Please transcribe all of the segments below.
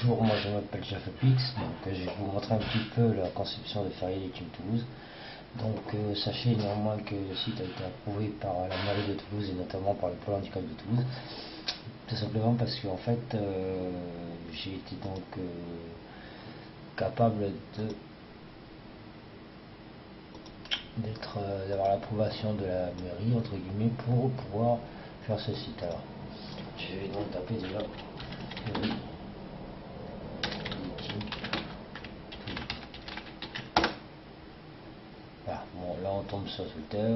Bonjour, moi je m'appelle Jafapix, donc je vais vous montrer un petit peu la conception de Ferrier Team Toulouse. Donc sachez néanmoins que le site a été approuvé par la mairie de Toulouse et notamment par le Pôle handicap de Toulouse. Tout simplement parce que en fait j'ai été donc capable d'avoir l'approbation de la mairie entre guillemets pour pouvoir faire ce site. Alors je vais donc taper déjà mairie. Voilà, bon là on tombe sur Twitter.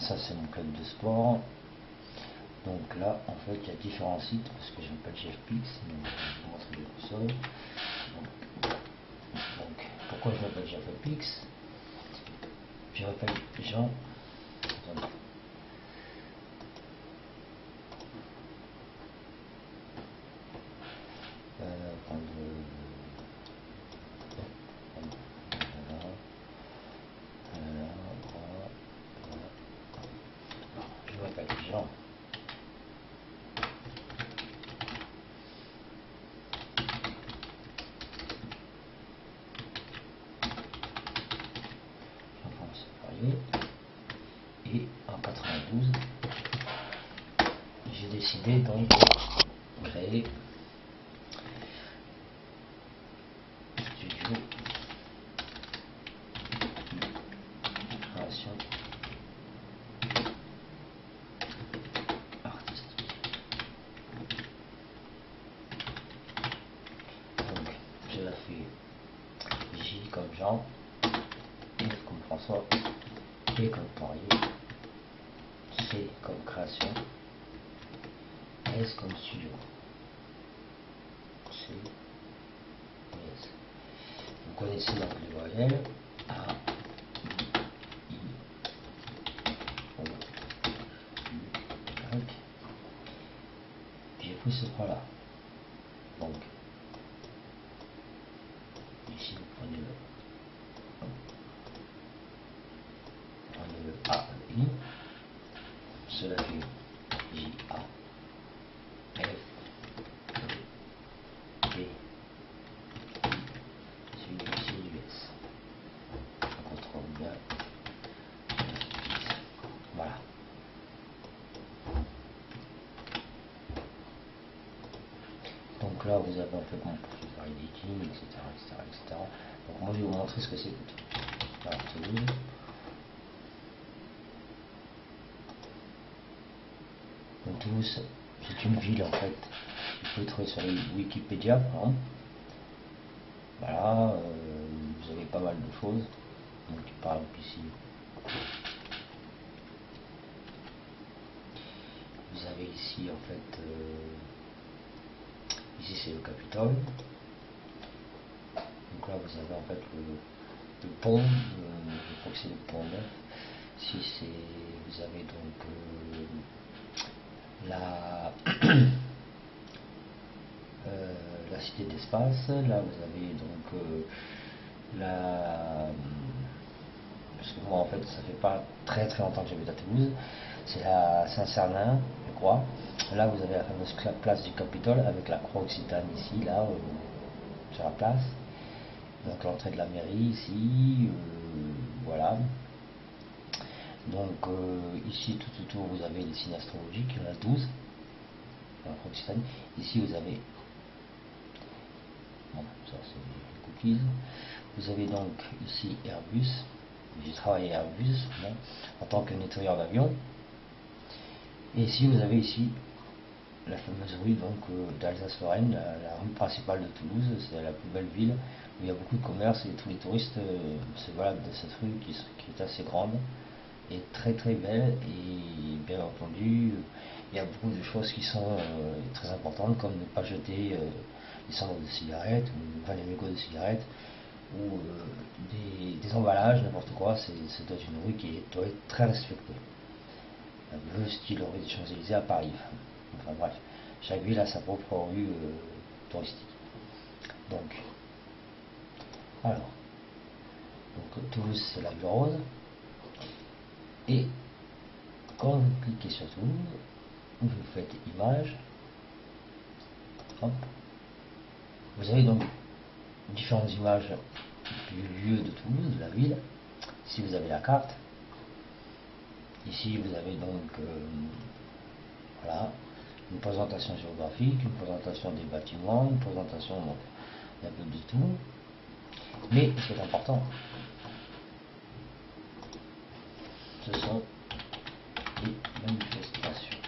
Ça c'est mon club de sport. Donc là en fait il y a différents sites parce que je m'appelle Jeffpix, donc je vais vous montrer le sol. Donc pourquoi je m'appelle Jeffpix? Je m'appelle Jean. Attendez. Je m'appelle Jean. Et en 92, j'ai décidé donc de créer studio création artistique. Donc je la fais J comme Jean, F comme François, P comme Poirier, C comme création, S comme studio. C, S. Vous connaissez donc les voyelles A, I, O, U, Y. J'ai pris ce point là. Donc ici vous prenez le A, le I. Cela fait J, A, F, E, P, I, c'est du S. On contrôle bien. Voilà. Donc là vous avez un peu mon profil par editing, etc., etc. Donc moi je vais vous montrer ce que c'est plutôt. Alors Toulouse. Donc Toulouse, c'est une ville en fait. Vous pouvez trouver sur Wikipédia, par exemple. Voilà, vous avez pas mal de choses. Donc par exemple ici, vous avez ici en fait, ici c'est le Capitole. Donc là vous avez en fait le pont, je crois que c'est le pont neuf. Ici c'est, vous avez donc la cité d'espace. Là vous avez donc parce que moi en fait ça fait pas très longtemps que j'habite à Toulouse, c'est à Saint-Cernin je crois. Là vous avez la fameuse place du Capitole avec la croix occitane ici, là sur la place. Donc l'entrée de la mairie ici, voilà. Donc ici tout autour vous avez les signes astrologiques, il y en a 12. La croix occitane. Ici vous avez, bon ça c'est les cookies. Vous avez donc ici Airbus. J'ai travaillé à Airbus bon, en tant que nettoyeur d'avion. Et ici vous avez ici la fameuse rue donc d'Alsace-Lorraine, la rue principale de Toulouse. C'est la plus belle ville où il y a beaucoup de commerce et tous les touristes se baladent de cette rue qui est assez grande et très belle. Et bien entendu il y a beaucoup de choses qui sont très importantes, comme ne pas jeter les cendres de cigarettes ou enfin, les mégots de cigarettes ou des emballages, n'importe quoi. C'est une rue qui doit être très respectée. Un peu style rue des Champs-Élysées à Paris. Enfin bref, chaque ville a sa propre rue touristique. Donc, alors, donc Toulouse c'est la ville rose. Et quand vous cliquez sur Toulouse, vous faites image, hop, Vous avez donc différentes images du lieu de Toulouse, de la ville. Ici vous avez la carte. Ici vous avez donc voilà, une présentation géographique, une présentation des bâtiments, une présentation donc, un peu de tout. Mais ce qui est important, ce sont les manifestations.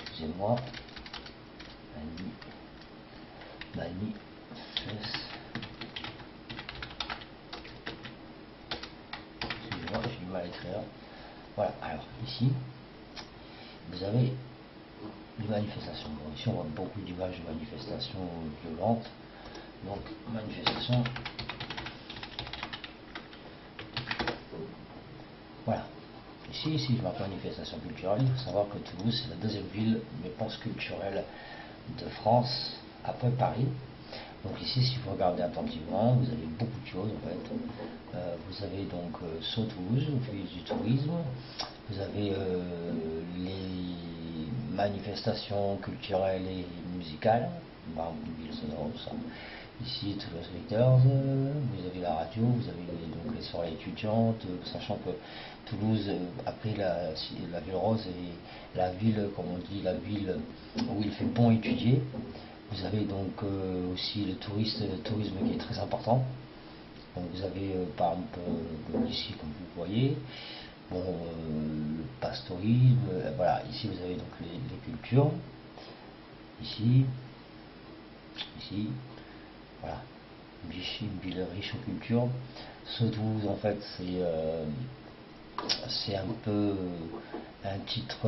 Excusez-moi, excusez-moi, j'ai du mal à écrire. Voilà, alors ici, vous avez les manifestations. Bon, ici, on voit beaucoup d'images de manifestations violentes. Donc, manifestation. Voilà. Ici, je marque manifestation culturelle. Il faut savoir que Toulouse, c'est la deuxième ville, je pense, culturelle de France, après Paris. Donc ici, si vous regardez attentivement, vous avez beaucoup de choses en fait. Vous avez donc Toulouse, Office du tourisme. Vous avez les manifestations culturelles et musicales, ville sonore, tout ça. Ici, Toulouse Readers, vous avez la radio, vous avez donc les soirées étudiantes, sachant que Toulouse, après la ville rose, est la ville, comme on dit, la ville où il fait bon étudier. Vous avez donc aussi le tourisme qui est très important. Donc vous avez par exemple ici, comme vous voyez, bon, le pastorisme, voilà, ici vous avez donc les cultures, ici, voilà, une ville riche en culture. Toulouse en fait c'est un peu un titre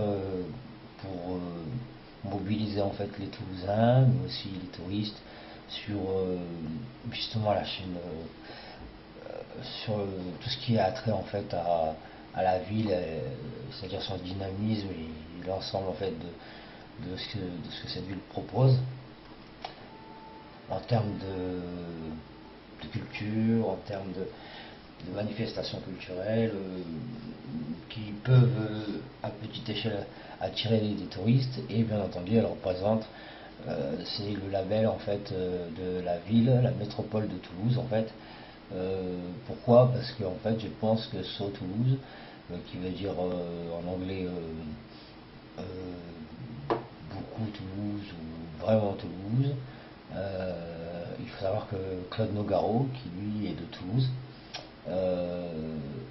pour mobiliser en fait les Toulousains, mais aussi les touristes sur justement la chaîne, sur tout ce qui est attrait en fait à la ville, c'est-à-dire son dynamisme et l'ensemble en fait de ce que cette ville propose en termes de culture, en termes de manifestations culturelles qui peuvent à petite échelle attirer des touristes, et bien entendu elle représente, c'est le label en fait de la ville, la métropole de Toulouse en fait. Pourquoi? Parce que en fait je pense que Toulouse, qui veut dire en anglais beaucoup Toulouse ou vraiment Toulouse, il faut savoir que Claude Nogaro, qui lui est de Toulouse,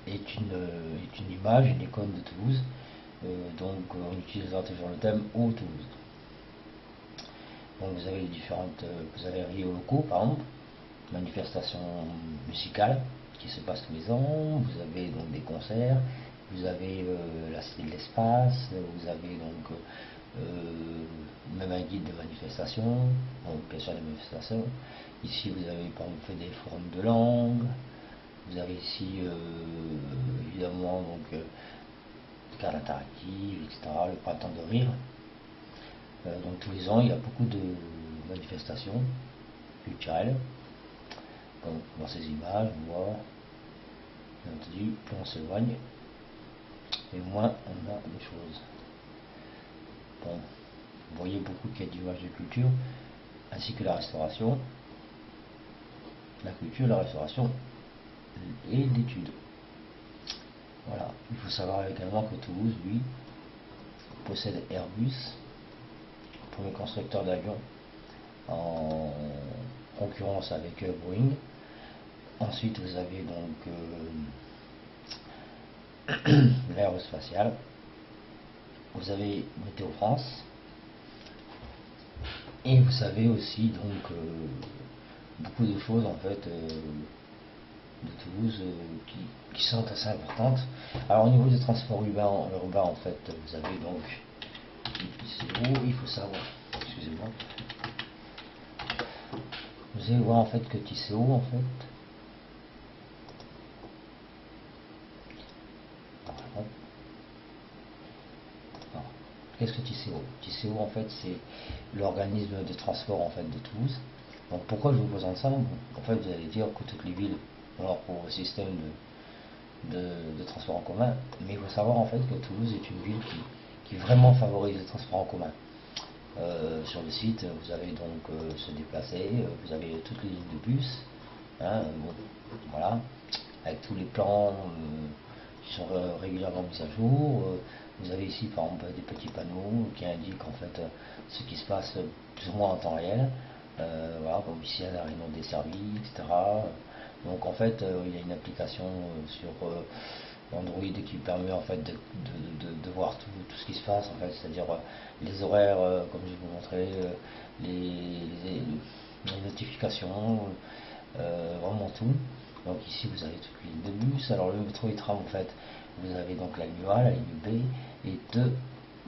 est une image, une icône de Toulouse. Donc on utilisera toujours le thème au Toulouse. Donc vous avez les différentes, vous avez Rio Loco par exemple, manifestations musicales qui se passent tous les ans. Vous avez donc des concerts, vous avez la Cité de l'Espace, vous avez donc même un guide de manifestation, donc bien sûr des manifestations. Ici vous avez par exemple fait des forums de langue. Vous avez ici évidemment donc carte interactive, etc. Le printemps de rire. Donc tous les ans il y a beaucoup de manifestations culturelles. Donc dans ces images, on voit, bien entendu, plus on s'éloigne, et moins on a des choses. Bon, vous voyez beaucoup qu'il y a d'images de culture, ainsi que la restauration, la culture, la restauration et l'étude. Voilà, il faut savoir également que Toulouse, lui, possède Airbus, premier constructeur d'avions en concurrence avec Boeing. Ensuite, vous avez donc l'aérospatiale, vous avez Météo France, et vous avez aussi donc beaucoup de choses en fait de Toulouse qui sont assez importantes. Alors au niveau des transports urbains en fait, vous avez donc ICO, il faut savoir, excusez-moi, vous allez voir en fait que TCO en fait, qu'est-ce que TCO? TCO en fait c'est l'organisme de transport en fait de Toulouse. Donc pourquoi je vous présente ça? Bon, en fait vous allez dire que toutes les villes ont leur propre système de transport en commun, mais il faut savoir en fait que Toulouse est une ville qui vraiment favorise les transports en commun. Sur le site, vous avez donc se déplacer, vous avez toutes les lignes de bus, hein, bon, voilà, avec tous les plans qui sont régulièrement mis à jour. Vous avez ici par exemple des petits panneaux qui indiquent en fait ce qui se passe plus ou moins en temps réel. Voilà, comme ici à la réunion desservie, etc. Donc en fait, il y a une application sur Android qui permet en fait de voir tout ce qui se passe en fait, c'est-à-dire les horaires, comme je vais vous montrer, les notifications, vraiment tout. Donc ici vous avez toutes les lignes de bus. Alors le métro et tram en fait, vous avez donc la ligne A, la ligne B et deux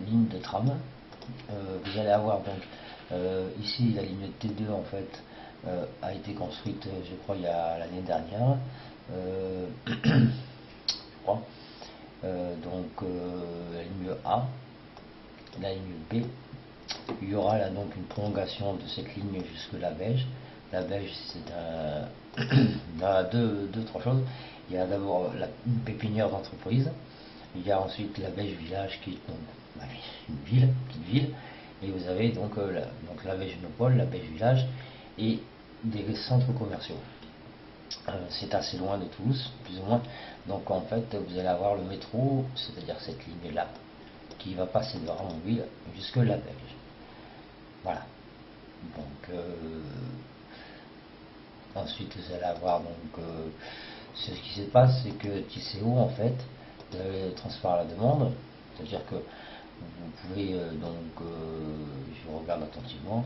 lignes de tram. Vous allez avoir donc ici la ligne T2 en fait a été construite je crois il y a l'année dernière. Je crois. La ligne A, la ligne B, il y aura là donc une prolongation de cette ligne jusque la Beige. La Beige, c'est il y a trois choses. Il y a d'abord une pépinière d'entreprise. Il y a ensuite la Beige Village qui est donc une ville, petite ville. Et vous avez donc la Beige Métropole, la Beige Village et des centres commerciaux. C'est assez loin de Toulouse, plus ou moins. Donc en fait, vous allez avoir le métro, c'est-à-dire cette ligne-là, qui va passer de Ramonville jusque la Belge. Voilà. Donc ensuite, vous allez avoir donc ce qui se passe, c'est que TCO en fait, vous avez le transport à la demande, c'est-à-dire que vous pouvez je regarde attentivement,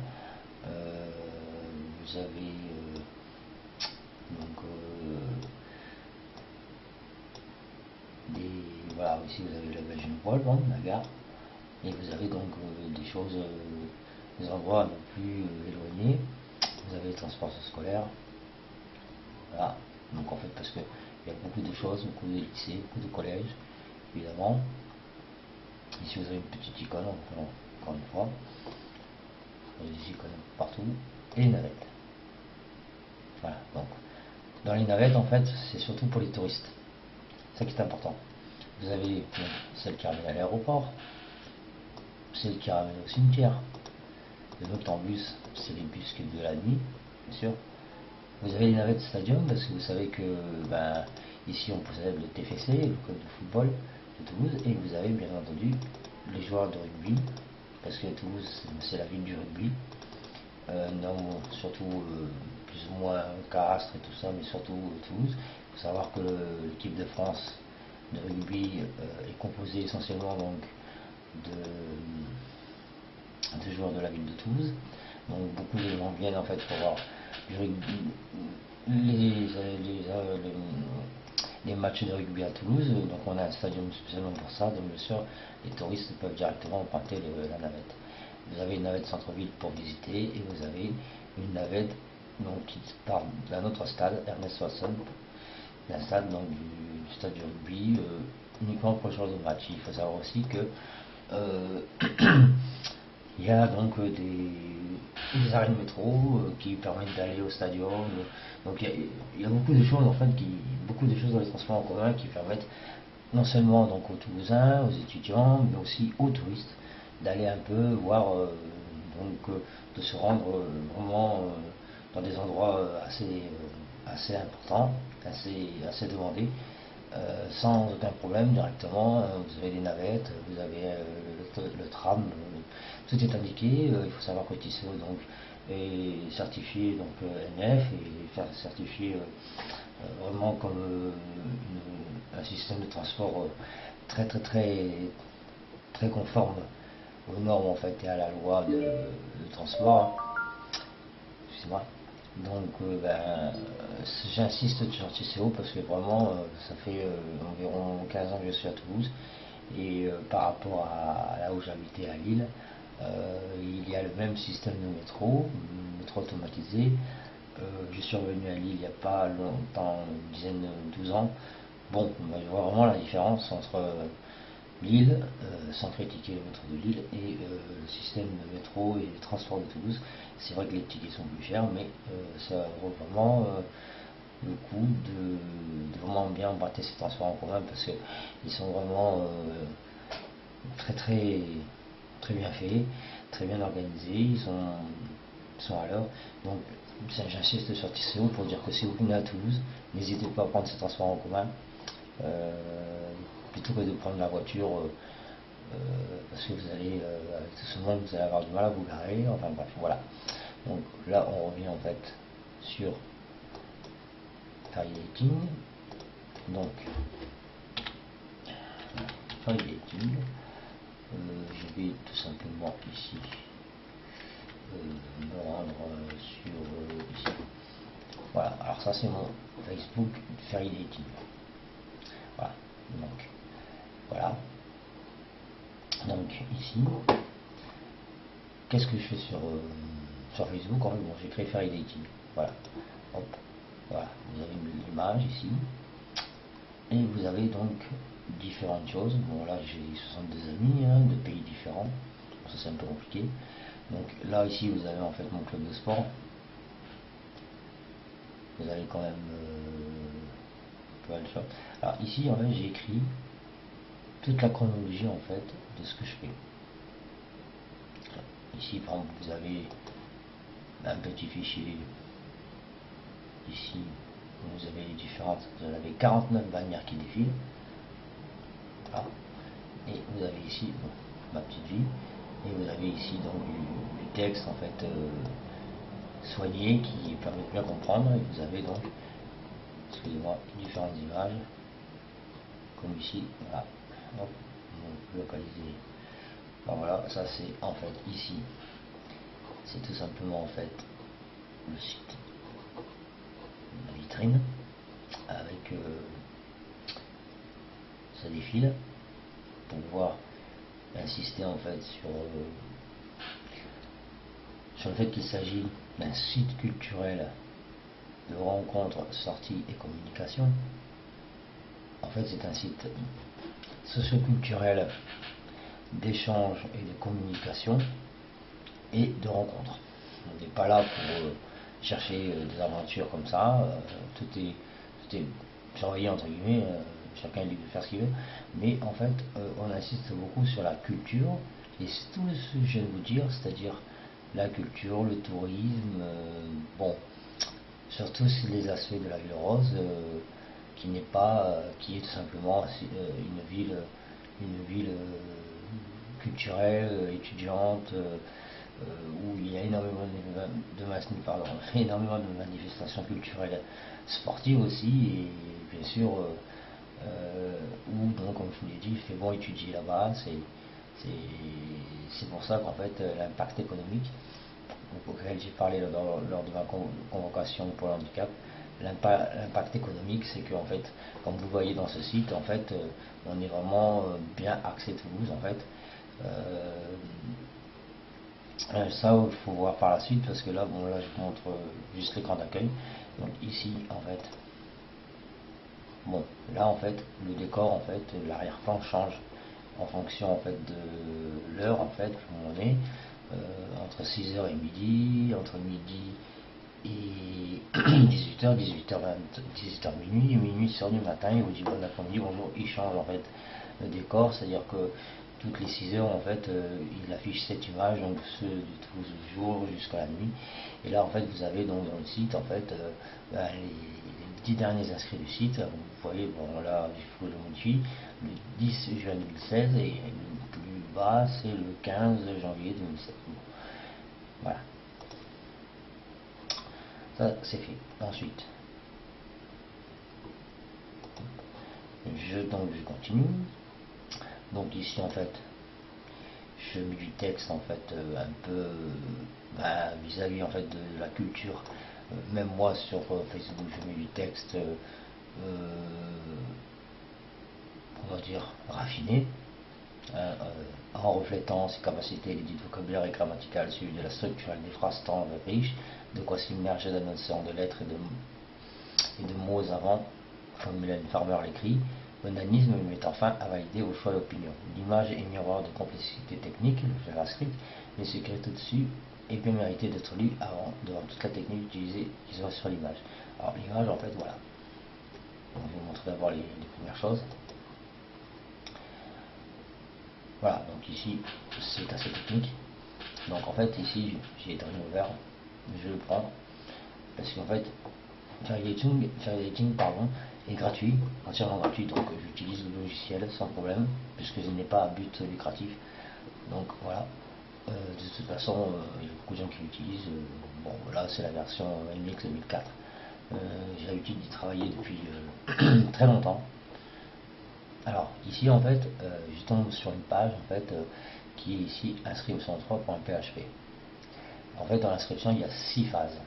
vous avez donc voilà, ici vous avez la Belgian Wall, la gare, et vous avez donc des choses, des endroits un peu plus éloignés. Vous avez les transports scolaires, voilà, donc en fait parce qu'il y a beaucoup de choses, beaucoup de lycées, beaucoup de collèges, évidemment. Ici vous avez une petite icône, encore une fois, vous avez des icônes partout, et les navettes. Voilà, donc dans les navettes en fait c'est surtout pour les touristes, c'est ça qui est important. Vous avez celle qui ramène à l'aéroport, celle qui ramène au cimetière. Le noctambus, c'est les bus de la nuit, bien sûr. Vous avez les navettes stadium, parce que vous savez que ici on possède le TFC, le club de football de Toulouse, et vous avez bien entendu les joueurs de rugby, parce que Toulouse c'est la ville du rugby. Non, surtout plus ou moins Castres et tout ça, mais surtout Toulouse. Il faut savoir que l'équipe de France de rugby est composée essentiellement donc de joueurs de la ville de Toulouse. Donc beaucoup de gens viennent en fait pour voir du rugby, les matchs de rugby à Toulouse. Donc on a un stadium spécialement pour ça. Donc bien sûr, les touristes peuvent directement emprunter la navette. Vous avez une navette centre-ville pour visiter et vous avez une navette donc, qui part d'un autre stade, Ernest Wasson, d'un stade donc, du stade du rugby, uniquement pour le genre de match. Il faut savoir aussi que il y a donc des arrêts de métro qui permettent d'aller au stadium. Donc il y a beaucoup de choses en fait, beaucoup de choses dans les transports en commun qui permettent non seulement donc aux Toulousains, aux étudiants, mais aussi aux touristes d'aller un peu voir, de se rendre vraiment dans des endroits assez importants, assez demandés, sans aucun problème directement. Vous avez des navettes, vous avez le tram, tout est indiqué. Il faut savoir que TCO donc, est certifié donc, NF et certifié vraiment comme un système de transport très conforme aux normes en fait et à la loi de transport. Excusez-moi. Donc j'insiste sur TCO parce que vraiment ça fait environ 15 ans que je suis à Toulouse et par rapport à là où j'habitais à Lille, il y a le même système de métro automatisé. Je suis revenu à Lille il n'y a pas longtemps, une dizaine, 12 ans. Bon, je vois vraiment la différence entre Lille, sans critiquer le métro de Lille, et le système de métro et les transports de Toulouse. C'est vrai que les tickets sont plus chers, mais ça vaut vraiment le coup de vraiment bien emprunter ces transports en commun parce qu'ils sont vraiment très très très bien faits, très bien organisés, ils sont à l'heure. Donc j'insiste sur Tisséo pour dire que si vous venez à Toulouse, n'hésitez pas à prendre ces transports en commun plutôt que de prendre la voiture parce que vous allez avec tout ce monde vous allez avoir du mal à vous garer, enfin bref voilà. Donc là on revient en fait sur Targeting. Donc Targeting, je vais tout simplement ici me rendre sur ici. Voilà, alors ça c'est mon Facebook Targeting. Voilà, donc voilà. Donc ici, qu'est-ce que je fais sur Facebook? En fait, bon, j'ai créé Fairy Dating. Voilà. Hop. Voilà. Vous avez l'image ici. Et vous avez donc différentes choses. Bon là j'ai 62 amis de pays différents. Ça c'est un peu compliqué. Donc là ici vous avez en fait mon club de sport. Vous avez quand même pas le choix. Alors ici en fait j'ai écrit toute la chronologie en fait de ce que je fais. Ici par exemple vous avez un petit fichier ici où vous avez les différentes, vous en avez 49 bannières qui défilent. Voilà. Et vous avez ici bon, ma petite vie, et vous avez ici donc du texte en fait soigné qui permet de bien comprendre, et vous avez donc, excusez-moi, différentes images comme ici, voilà. Hop, donc localiser. Ben voilà, ça c'est en fait ici, c'est tout simplement en fait le site, la vitrine avec ça défile pour pouvoir insister en fait sur le fait qu'il s'agit d'un site culturel de rencontres, sorties et communication. En fait c'est un site socioculturel d'échange et de communication et de rencontres. On n'est pas là pour chercher des aventures comme ça, tout est surveillé entre guillemets, chacun est libre de faire ce qu'il veut, mais en fait on insiste beaucoup sur la culture, et c'est tout ce que je viens de vous dire, c'est-à-dire la culture, le tourisme, bon, surtout les aspects de la ville rose, qui n'est pas, qui est tout simplement une ville culturelle, étudiante, où il y a énormément énormément de manifestations culturelles, sportives aussi, et bien sûr, où donc, comme je vous l'ai dit, il fait bon étudier là-bas. C'est pour ça qu'en fait, l'impact économique, auquel j'ai parlé lors de ma convocation pour le handicap, l'impact économique, c'est que en fait, comme vous voyez dans ce site, en fait, on est vraiment bien axé Toulouse, en fait. Ça, il faut voir par la suite, parce que là, bon, là, je vous montre juste l'écran d'accueil. Donc ici, en fait, bon, là, en fait, le décor, en fait, l'arrière-plan change en fonction, en fait, de l'heure, en fait, où on est, entre 6h et midi, entre midi et 18h, 18h minuit, minuit, 6h du matin, il vous dit bon après-midi, bonjour, il change, en fait, le décor, c'est-à-dire que toutes les 6 heures en fait il affiche cette image, donc ce du jour jusqu'à la nuit, et là en fait vous avez donc dans le site en fait les 10 derniers inscrits du site. Vous voyez, bon là il faut le modifier, le 10 juin 2016, et le plus bas c'est le 15 janvier 2017. Bon, voilà, ça c'est fait. Ensuite donc je continue. Donc ici en fait je mets du texte en fait un peu vis-à-vis en fait de la culture. Même moi sur Facebook je mets du texte on va dire raffiné, en reflétant ses capacités d'édit vocabulaire et grammatical suivi de la structure avec des phrases tendres et riches, de quoi s'immerger d'un océan de lettres et de mots avant, comme Mylène Farmer l'écrit. L'onanisme met enfin à valider au choix l'opinion. L'image est miroir de complexité technique, le JavaScript, mais ce qui est au-dessus est bien mérité d'être lu avant, devant toute la technique utilisée qui soit sur l'image. Alors l'image en fait voilà. Donc, je vais vous montrer d'abord les premières choses. Voilà, donc ici c'est assez technique. Donc en fait ici j'ai Dream ouvert, je le prends parce qu'en fait Editing pardon, est gratuit, entièrement gratuit, donc j'utilise le logiciel sans problème puisque je n'ai pas à but lucratif. Donc voilà, de toute façon il y a beaucoup de gens qui l'utilisent. Bon là c'est la version MX 2004. J'ai l'habitude d'y travailler depuis très longtemps. Alors ici en fait je tombe sur une page en fait qui est ici inscription3.php. En fait dans l'inscription il y a 6 phases.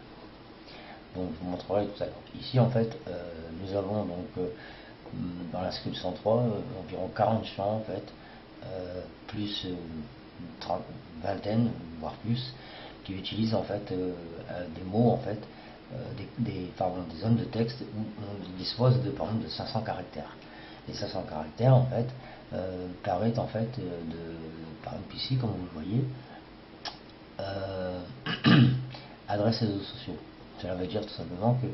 Donc je vous montrerai tout à l'heure. Ici en fait nous avons donc dans l'inscription 3 environ 40 champs en fait, plus une vingtaine voire plus qui utilisent en fait des mots en fait, des zones de texte où on dispose de par exemple de 500 caractères. Les 500 caractères en fait permettent en fait par exemple ici comme vous le voyez, adresse réseaux sociaux. Cela veut dire tout simplement que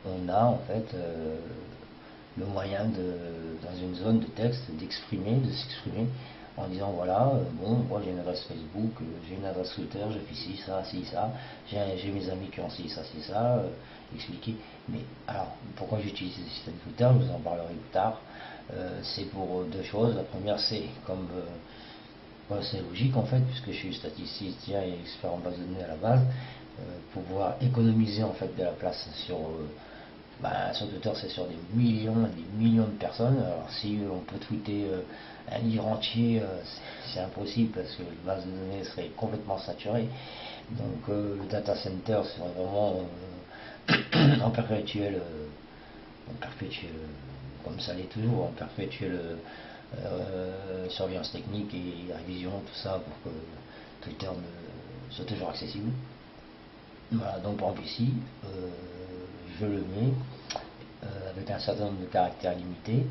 on a en fait le moyen dans une zone de texte de s'exprimer en disant voilà, bon, moi j'ai une adresse Facebook, j'ai une adresse Twitter, j'ai fait ci, ça, j'ai mes amis qui ont ci, ça, expliquer. Mais alors, pourquoi j'utilise ce système Twitter, je vous en parlerai plus tard. C'est pour deux choses. La première, c'est comme c'est logique en fait, puisque je suis statisticien et expert en base de données à la base, pouvoir économiser en fait de la place sur Twitter, c'est sur des millions et des millions de personnes. Alors si on peut tweeter un livre entier, c'est impossible parce que la base de données serait complètement saturée. Donc le data center serait vraiment en perpétuel, comme ça l'est toujours, en perpétuelle surveillance technique et révision, tout ça pour que Twitter soit toujours accessible. Voilà, donc par exemple ici, je le mets avec un certain nombre de caractères limités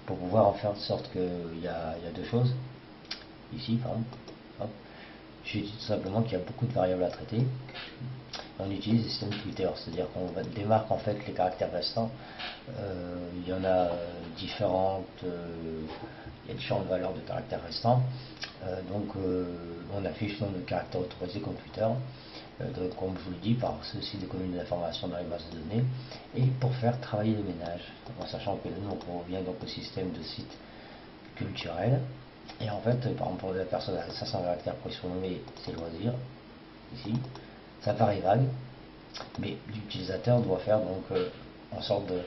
pour pouvoir en faire en sorte qu'il y a deux choses. Ici, par exemple, hop, je dis tout simplement qu'il y a beaucoup de variables à traiter. On utilise le système Twitter, c'est-à-dire qu'on démarque en fait les caractères restants. Il y en a différentes, il y a différentes valeurs de caractères restants. Donc on affiche le nombre de caractères autorisés comme Twitter. Donc, comme je vous le dis, par ceci d'économie d'informations dans les bases de données et pour faire travailler les ménages, en sachant que nous on revient donc au système de sites culturels. Et en fait, par exemple, pour la personne à 500 caractères pour surnommer ses loisirs, ici, ça paraît vague, mais l'utilisateur doit faire donc en sorte de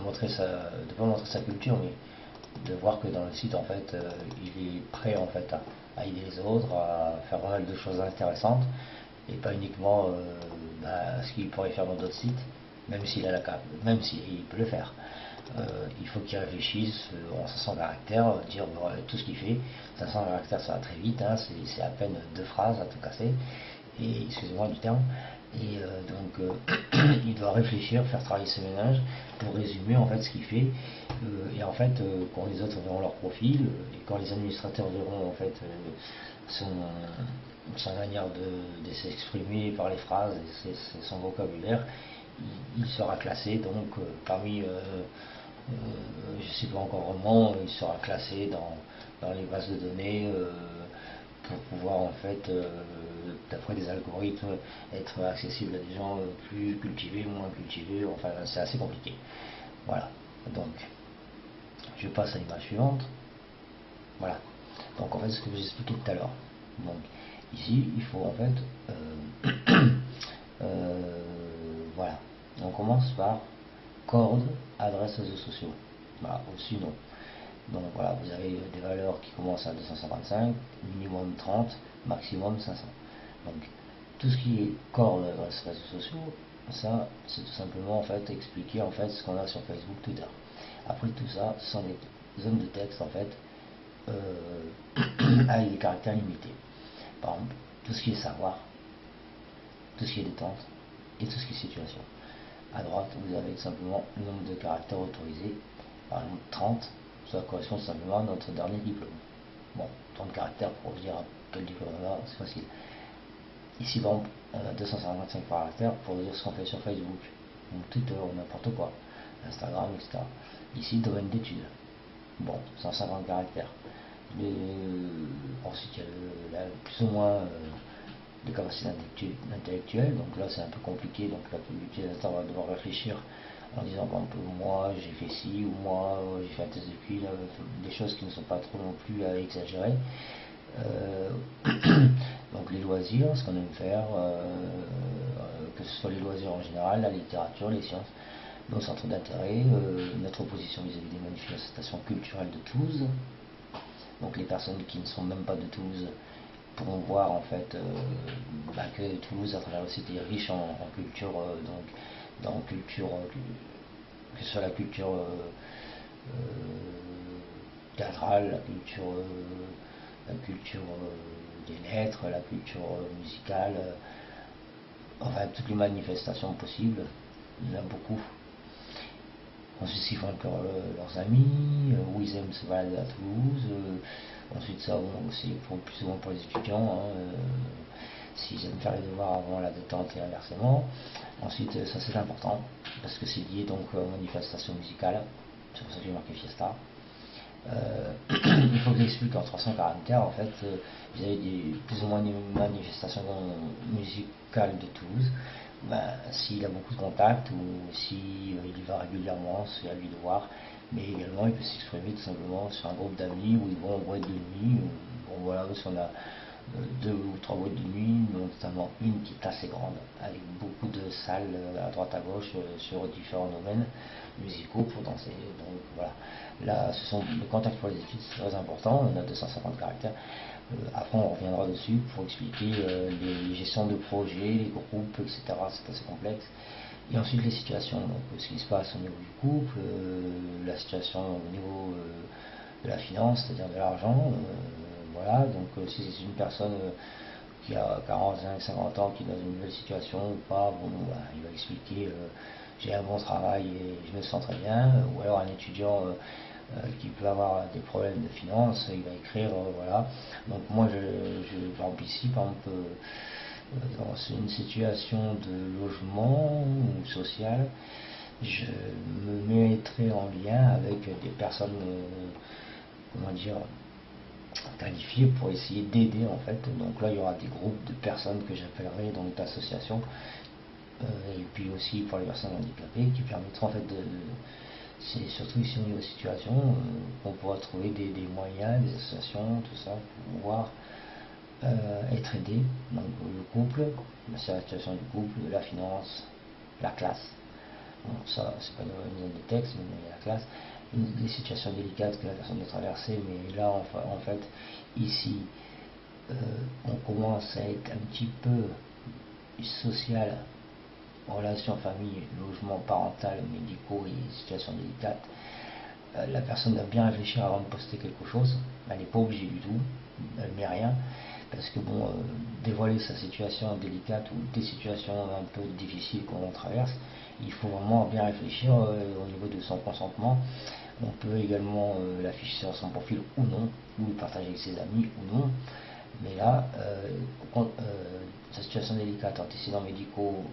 montrer de pas montrer sa culture, mais de voir que dans le site en fait il est prêt en fait à aider les autres, à faire pas mal de choses intéressantes et pas uniquement ce qu'il pourrait faire dans d'autres sites, même s'il a même s'il peut le faire. Il faut qu'il réfléchisse en 500 caractères, dire tout ce qu'il fait. 500 caractères ça va très vite, hein, c'est à peine deux phrases à tout casser, et excusez-moi du terme. Et donc il doit réfléchir, faire travailler ses ménages pour résumer en fait ce qu'il fait. Et en fait quand les autres verront leur profil et quand les administrateurs verront en fait sa manière de s'exprimer par les phrases et son vocabulaire, il sera classé donc parmi je ne sais pas encore vraiment, il sera classé dans les bases de données pour pouvoir en fait, d'après des algorithmes, être accessible à des gens plus cultivés, moins cultivés, enfin c'est assez compliqué. Voilà, donc je passe à l'image suivante. Voilà, donc en fait ce que je vous expliquais tout à l'heure. Donc ici il faut en fait voilà, on commence par coordonnées, adresse réseaux sociaux. Voilà, au-dessus non. Donc voilà, vous avez des valeurs qui commencent à 255, minimum 30, maximum 500. Donc tout ce qui est corps de réseaux sociaux, ça c'est tout simplement en fait expliquer en fait ce qu'on a sur Facebook, Twitter. Après tout ça, ce sont des zones de texte en fait avec des caractères limités. Par exemple, tout ce qui est savoir, tout ce qui est détente et tout ce qui est situation. À droite, vous avez tout simplement le nombre de caractères autorisés, par exemple 30, ça correspond simplement à notre dernier diplôme. Bon, 30 caractères pour dire quel diplôme on a, c'est facile. Ici, par exemple, on a 255 caractères pour dire ce qu'on fait sur Facebook, ou Twitter, ou n'importe quoi, Instagram, etc. Ici, domaine d'études. Bon, 150 caractères. Ensuite, il y a plus ou moins des capacités intellectuelles, donc là c'est un peu compliqué, donc là l'utilisateur va devoir réfléchir en disant par exemple moi j'ai fait ci ou moi j'ai fait un test de QI, des choses qui ne sont pas trop non plus à exagérer. Donc les loisirs, ce qu'on aime faire, que ce soit les loisirs en général, la littérature, les sciences, nos centres d'intérêt, notre position vis-à-vis des manifestations culturelles de Toulouse. Donc les personnes qui ne sont même pas de Toulouse pourront voir en fait que Toulouse à travers le site est riche en culture, donc dans culture, que ce soit la culture théâtrale, la culture des lettres, la culture musicale, enfin toutes les manifestations possibles, il y en a beaucoup. Ensuite, ils font encore leurs amis, où ils aiment se balader à Toulouse. Ensuite, ça, c'est plus ou moins pour les étudiants, s'ils aiment faire les devoirs avant la détente et inversement. Ensuite, ça c'est important, parce que c'est lié donc aux manifestations musicales. C'est pour ça que j'ai marqué Fiesta. Il faut que j'explique en 300 caractères, en fait, vous avez plus ou moins des manifestations musicales de Toulouse. S'il a beaucoup de contacts ou s'il y va régulièrement, c'est à lui de voir. Mais également, il peut s'exprimer tout simplement sur un groupe d'amis où ils vont en boîte de nuit. Bon, voilà, parce qu'on a 2 ou 3 boîtes de nuit, notamment une qui est assez grande, avec beaucoup de salles à droite à gauche sur différents domaines musicaux pour danser. Donc voilà, là, le contact pour les études, c'est très important. On a 250 caractères. Après, on reviendra dessus pour expliquer les gestions de projets, les groupes, etc. C'est assez complexe. Et ensuite, les situations, donc ce qui se passe au niveau du couple, la situation au niveau de la finance, c'est-à-dire de l'argent. Voilà, donc si c'est une personne qui a 45, 50 ans, qui est dans une nouvelle situation ou pas, bon, il va expliquer j'ai un bon travail et je me sens très bien. Ou alors un étudiant qui peut avoir des problèmes de finances, il va écrire, voilà. Donc moi, par exemple ici, par exemple, dans une situation de logement ou social, je me mettrai en lien avec des personnes, comment dire, qualifiées pour essayer d'aider en fait. Donc là, il y aura des groupes de personnes que j'appellerai donc d'associations, et puis aussi pour les personnes handicapées qui permettront en fait c'est surtout ici au niveau de situation qu'on pourra trouver des moyens, des associations, tout ça, pour pouvoir être aidé. Donc le couple, la situation du couple, la finance, la classe. Bon, ça, c'est pas une zone de texte, mais il y a la classe. Les situations délicates que la personne doit traverser, mais là, en fait, ici, on commence à être un petit peu social, relations famille, logement parental, médicaux et situations délicates. La personne doit bien réfléchir avant de poster quelque chose. Elle n'est pas obligée du tout, elle met rien. Parce que bon, dévoiler sa situation délicate ou des situations un peu difficiles qu'on traverse, il faut vraiment bien réfléchir au niveau de son consentement. On peut également l'afficher sur son profil ou non, ou le partager avec ses amis ou non. Mais là, sa situation délicate, antécédents médicaux,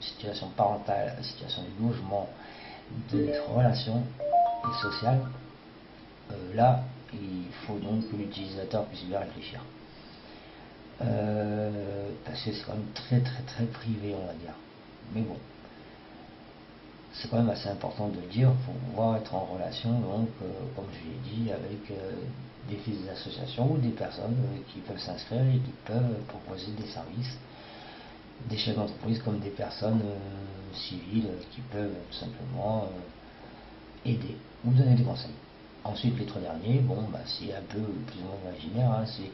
situation parentale, situation de logement, de relations et sociales, là, il faut donc que l'utilisateur puisse bien réfléchir. Parce que c'est quand même très très très privé, on va dire. Mais bon, c'est quand même assez important de le dire pour pouvoir être en relation, donc, comme je l'ai dit, avec des associations ou des personnes qui peuvent s'inscrire et qui peuvent proposer des services, des chefs d'entreprise comme des personnes civiles qui peuvent tout simplement aider ou donner des conseils. Ensuite, les 3 derniers, bon, c'est un peu plus ou moins imaginaire, hein, c'est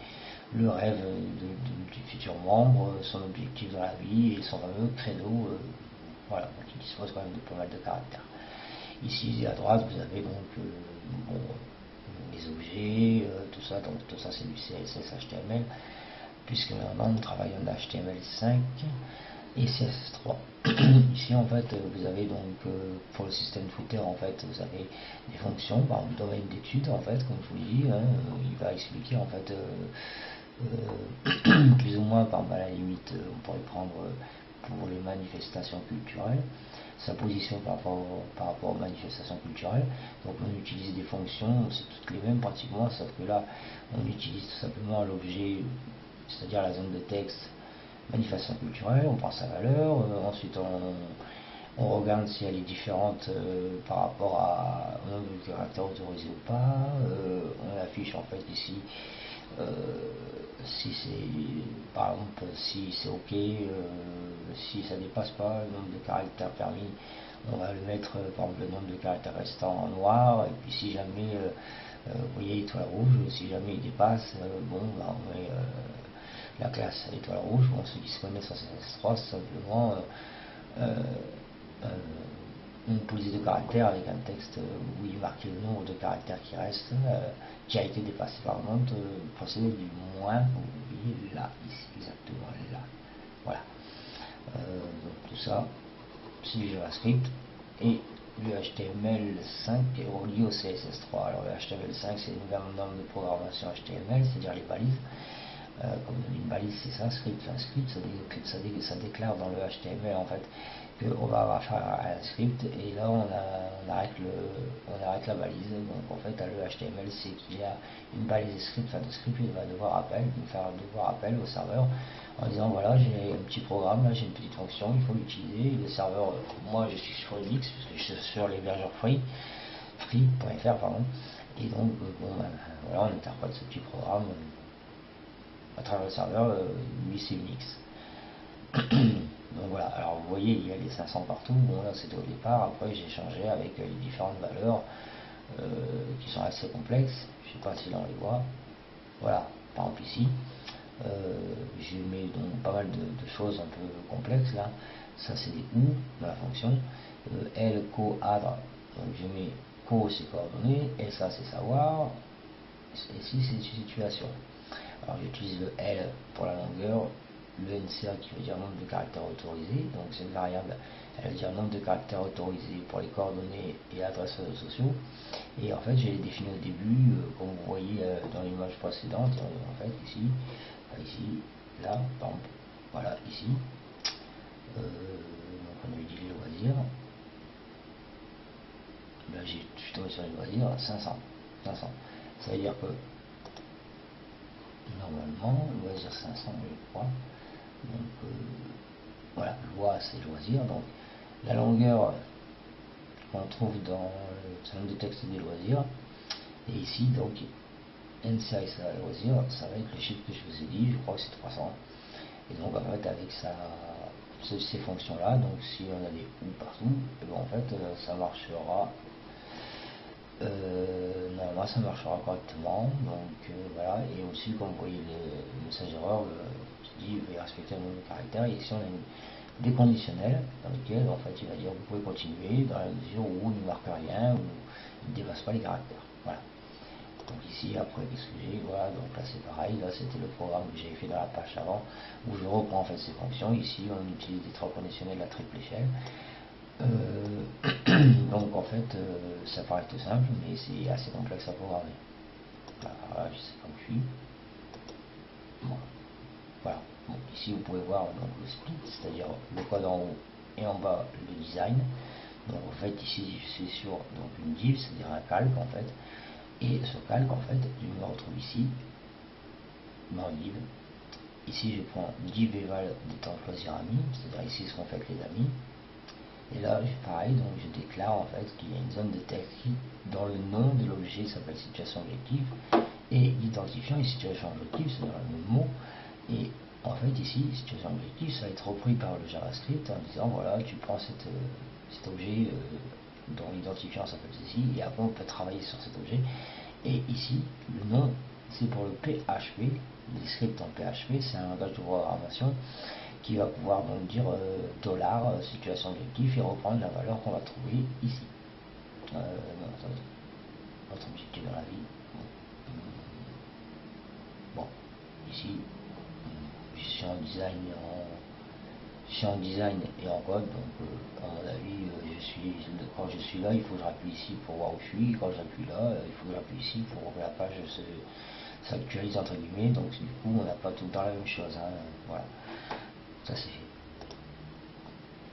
le rêve du futur membre, son objectif dans la vie et son fameux credo, voilà, qui dispose quand même de pas mal de caractères. Ici à droite, vous avez donc les objets, tout ça, donc tout ça c'est du CSS HTML, puisque maintenant nous travaillons en HTML5 et CSS3. Ici en fait vous avez donc pour le système Twitter en fait vous avez des fonctions, par exemple domaine d'études en fait comme je vous l'ai dit, hein, il va expliquer en fait plus ou moins par à la limite on pourrait prendre pour les manifestations culturelles, sa position par rapport aux manifestations culturelles. Donc on utilise des fonctions, c'est toutes les mêmes pratiquement, sauf que là on utilise tout simplement l'objet, c'est-à-dire la zone de texte manifestation culturelle, on prend sa valeur, ensuite on regarde si elle est différente par rapport au nombre de caractères autorisés ou pas, on affiche en fait ici si c'est par exemple si c'est ok, si ça dépasse pas le nombre de caractères permis, on va le mettre par exemple le nombre de caractères restants en noir, et puis si jamais vous voyez étoile rouge, si jamais il dépasse, bon bah, on met la classe étoile rouge. Bon, ceux qui se connaissent sur CSS3, c'est simplement une police de caractères avec un texte où il est marqué le nombre de caractères qui reste, qui a été dépassé par le nombre de procédé du moins, vous voyez là, ici, exactement là. Voilà. Donc tout ça, c'est JavaScript et le HTML5 est relié au CSS3. Alors le HTML5 c'est une nouvelle norme de programmation HTML, c'est-à-dire les balises. Comme une balise c'est ça, script, un script ça déclare dans le HTML en fait qu'on va faire un script, et là on arrête la balise. Donc en fait le HTML c'est qu'il y a une balise de script, enfin de script, il va faire devoir appel au serveur en disant voilà j'ai un petit programme, là j'ai une petite fonction, il faut l'utiliser. Le serveur, moi je suis sur Linux puisque je suis sur l'hébergeur free.fr pardon, et donc bon ben, voilà, on interprète ce petit programme à travers le serveur, lui c'est Unix. Donc voilà, alors vous voyez il y a les 500 partout, bon là c'était au départ, après j'ai changé avec les différentes valeurs qui sont assez complexes, je sais pas si on les voit, voilà, par exemple ici, j'ai mis donc pas mal de choses un peu complexes là, ça c'est des ou dans la fonction, L, co, adre, donc j'ai mis co c'est coordonnées, et ça c'est savoir, et ici c'est situation. Alors j'utilise le L pour la longueur, le NCA qui veut dire nombre de caractères autorisés, donc c'est une variable, elle veut dire nombre de caractères autorisés pour les coordonnées et adresses réseaux sociaux. Et en fait j'ai défini au début, comme vous voyez dans l'image précédente, en fait ici, là, par exemple, voilà, ici, donc on lui dit les loisirs, là je suis tombé sur les loisirs, 500, ça veut dire que normalement, loisir 500 je crois, donc voilà, loi c'est loisir, donc la longueur qu'on trouve dans le nombre de texte des loisirs, et ici donc NCI c'est la loisir, ça va être le chiffre que je vous ai dit, je crois que c'est 300, et donc en fait avec ces fonctions là, donc si on a des ou partout, et ben en fait ça marchera. Normalement ça marchera correctement, donc voilà. Et aussi comme vous voyez le message erreur qui dit veuillez respecter le nombre de caractères, et ici on a des conditionnels dans lesquels en fait il va dire vous pouvez continuer dans la mesure où il ne marque rien ou il ne dépasse pas les caractères, voilà. Donc ici après qu'est-ce que j'ai, voilà, donc là c'est pareil, là c'était le programme que j'avais fait dans la page avant où je reprends en fait ces fonctions. Ici on utilise des trois conditionnels à triple échelle. Donc en fait ça paraît tout simple mais c'est assez complexe à programmer. Voilà, je sais pas où je suis. Voilà. Bon, ici vous pouvez voir donc, le split, c'est-à-dire le code en haut et en bas le design. Donc en fait ici je suis sur donc, une div, c'est-à-dire un calque en fait. Et ce calque en fait je me retrouve ici dans div. Ici je prends div eval des temps choisir amis, c'est-à-dire ici ce qu'on fait avec les amis. Et là, pareil, donc je déclare en fait qu'il y a une zone de texte qui, dans le nom de l'objet, s'appelle situation objective, et l'identifiant est situation objective, c'est-à-dire le même mot. Et en fait, ici, situation objective, ça va être repris par le JavaScript en disant voilà, tu prends cet objet dont l'identifiant s'appelle ceci, et après on peut travailler sur cet objet. Et ici, le nom, c'est pour le PHP, les scripts en PHP, c'est un langage de programmation qui va pouvoir donc dire dollar situation objectif et reprendre la valeur qu'on va trouver ici. Non, attendez. Notre objectif dans la vie. Bon, ici, je suis en design et en code, donc à mon avis, quand je suis là, il faut que je rappuie ici pour voir où je suis. Quand j'appuie là, il faut que j'appuie ici pour que la page s'actualise entre guillemets. Donc du coup, on n'a pas tout le temps la même chose. Hein, voilà, ça c'est fait.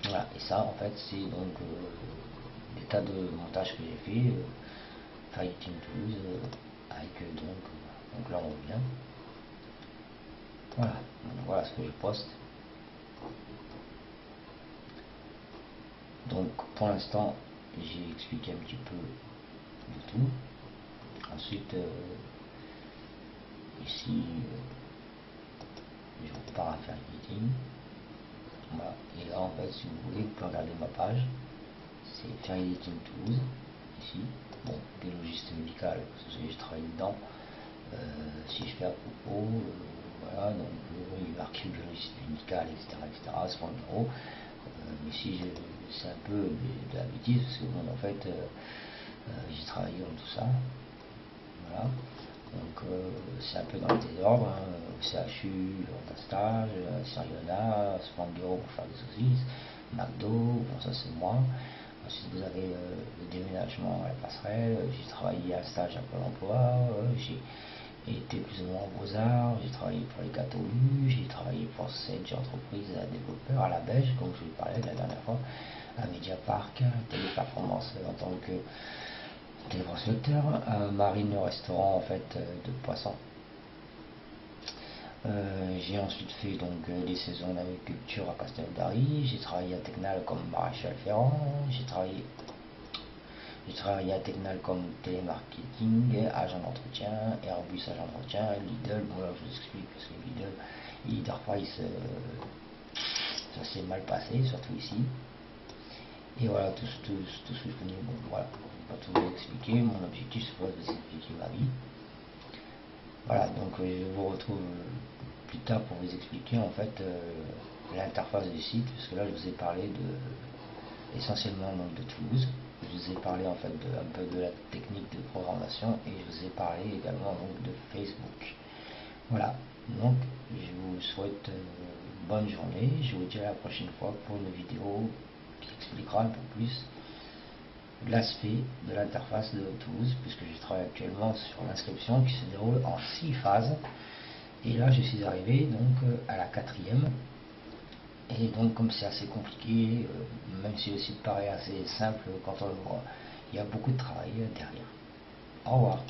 Voilà, et ça en fait c'est donc des tas de montages que j'ai fait, Fighting Tools, avec donc là on revient. Voilà, donc voilà ce que je poste. Donc pour l'instant j'ai expliqué un petit peu de tout. Ensuite ici je repars à faire editing. Voilà. Et là en fait si vous voulez vous pouvez regarder ma page, c'est faire editing tools ici. Bon, des logiciels médicaux parce que j'ai travaillé dedans. Si je fais à propos, voilà, donc il est marqué biologiste médical, etc. C'est mon numéro. Mais si c'est un peu de la bêtise, parce que bon, en fait, j'ai travaillé dans tout ça. Voilà. Donc c'est un peu dans le désordre, hein. Au CHU, on a stage, Siriona, Spangio pour faire des saucisses, McDo, bon ça c'est moi. Ensuite vous avez le déménagement à la passerelle, j'ai travaillé à stage à Pôle emploi, j'ai été plus ou moins en Beaux-Arts, j'ai travaillé pour les catholiques, j'ai travaillé pour cette entreprise à développeur à la Belge, comme je vous parlais la dernière fois, à Mediapark, Téléperformance en tant que téléconstructeur, à Marine le restaurant en fait de poissons. J'ai ensuite fait donc des saisons d'agriculture à Castelnaudary, j'ai travaillé à Tecnal comme maréchal ferrant, j'ai travaillé à Tecnal comme télémarketing, agent d'entretien, Airbus agent d'entretien, Lidl, bon là je vous explique parce que Lidl, Leaderprice, ça s'est mal passé, surtout ici. Et voilà, tout ce que je connais, bon voilà, je ne vais pas tout vous expliquer, mon objectif c'est pas de vous expliquer ma vie. Voilà, donc je vous retrouve plus tard pour vous expliquer en fait l'interface du site, puisque là je vous ai parlé essentiellement donc, de Toulouse, je vous ai parlé en fait un peu de la technique de programmation et je vous ai parlé également donc, de Facebook. Voilà, donc je vous souhaite une bonne journée, je vous dis à la prochaine fois pour une vidéo qui expliquera un peu plus l'aspect de l'interface de Toulouse, puisque je travaille actuellement sur l'inscription qui se déroule en 6 phases. Et là, je suis arrivé donc à la 4e. Et donc, comme c'est assez compliqué, même si le site paraît assez simple quand on le voit, il y a beaucoup de travail derrière. Au revoir.